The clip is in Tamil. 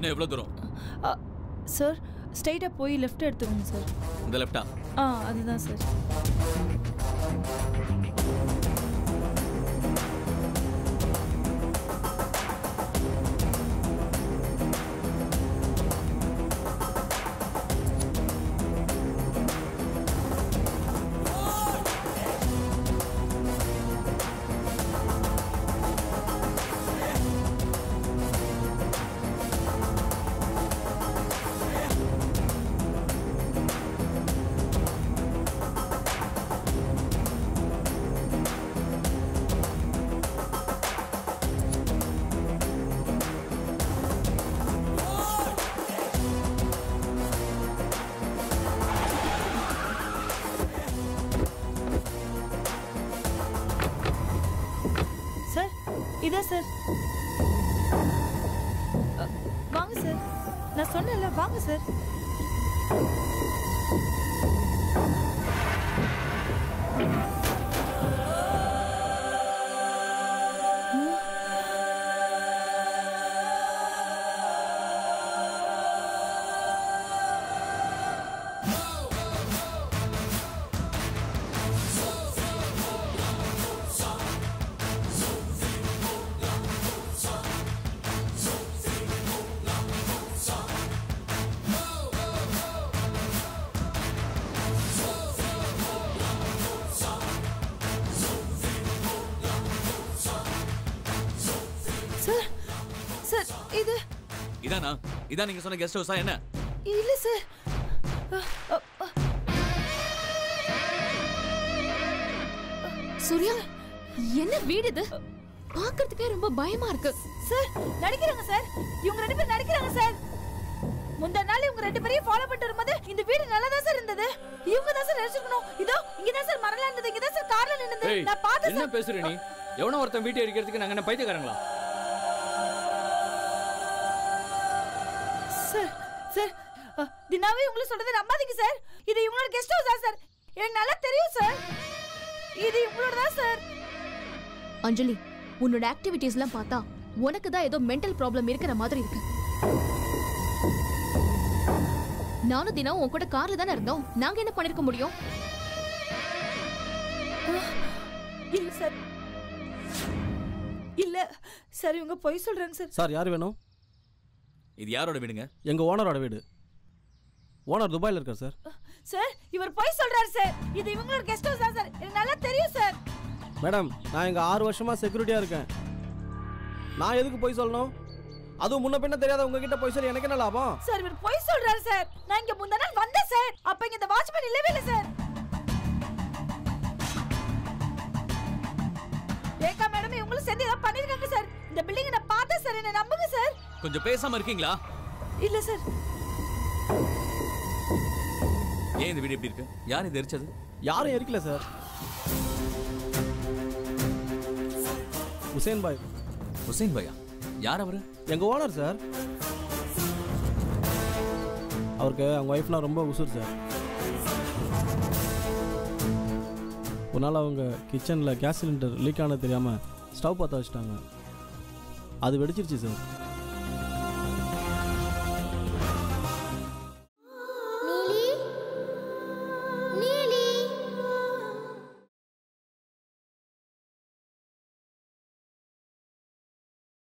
இன்னும் எவ்வளவு தூரம்? சார் ஸ்ட்ரைட்டா போய் லெஃப்ட் எடுத்துக்கோங்க சார். இந்த லெஃப்டா? அதுதான் சார். இதான் சார். வாங்க சார், நான் சொன்னேன்ல, வாங்க சார். இதானா? இதான் நீங்க சொன்ன கெஸ்ட் ஹவுஸா என்ன? இல்ல சார். சூர்யா, என்ன வீடு இது? பார்க்கிறதுக்கே ரொம்ப பயமா இருக்கு. சார் நடிக்கிறாங்க சார், இவங்க ரெண்டு பேரும் நடிக்கிறாங்க சார். முந்தா நாள் இவங்க ரெண்டு பேரையும் ஃபாலோ பண்ணிட்டு வரும்போது இந்த வீடு நல்லா தான் சார் இருந்தது. இவங்க தான் சார் நடிச்சிருக்கணும். இதோ இங்க தான் சார் மரல இருந்தது, இங்க தான் சார் கார்ல நின்னது. நான் பார்த்தேன். என்ன பேசுற நீ? எவனோ ஒருத்தன் வீட்டை எரிக்கிறதுக்கு நாங்க என்ன பைத்தியக்காரங்களா? சார் தினாவே உங்களுக்கு சொல்றதை நம்பாதீங்க சார். இது இவங்களோட கெஸ்ட் ஹவுஸா சார்? எனக்கு நல்லா தெரியும் சார். இது இவங்களோட தான் சார். அஞ்சலி, உன்னோட ஆக்டிவிட்டீஸ்லாம் பார்த்தா உனக்கு தான் ஏதோ மென்டல் ப்ராப்ளம் இருக்கிற மாதிரி இருக்கு. நானும் தினம் உன் கூட கார்ல தானே இருந்தோம். நாங்க என்ன பண்ணிருக்க முடியும்? இல்ல சார், இல்ல சார், இவங்க பொய் சொல்றாங்க சார். சார் யார் வேணும்? இது யாரோட வீடுங்க? எங்க ஓனரோட வீடு. ஓனர் துபாயில இருக்கார் சார். சார் இவர் பொய் சொல்றாரு சார். இது இவங்களோட கெஸ்ட் ஹவுஸ் தான் சார். எனக்கு நல்லா தெரியும் சார். மேடம், நான் இங்க 6 வருஷமா செக்யூரிட்டியா இருக்கேன். நான் எதுக்கு பொய் சொல்லணும்? அதுவும் முன்ன பின்ன தெரியாத உங்ககிட்ட பொய் சொல்லி எனக்கு என்ன லாபம்? சார் இவர் பொய் சொல்றாரு சார். நான் இங்க முந்தா நாள் வந்தேன் சார். அப்ப இங்க இந்த வாட்ச்மேன் இல்லவே இல்ல சார். ஏகா மேடம் இவங்களும் சேர்ந்து ஏதோ பண்ணிருக்காங்க சார். இந்த பில்டிங் நான் பார்த்தேன் சார், என்ன நம்புங்க சார். கொஞ்சம் பேசாம இருக்கீங்களா? இல்ல சார். ஏன் இந்த வீடு எப்படி இருக்கு? யார் இது எரிச்சது? யாரும் எரிக்கல சார். ஹுசைன் பாய். ஹுசைன் பாயா? யார் அவரு? எங்க ஓனர் சார். அவருக்கு அவங்க ஒய்ஃப்னா ரொம்ப உசுர் சார். ஒரு நாள் அவங்க கிச்சனில் கேஸ் சிலிண்டர் லீக் ஆனது தெரியாமல் ஸ்டவ் பற்ற வச்சுட்டாங்க. அது வெடிச்சிருச்சு சார்.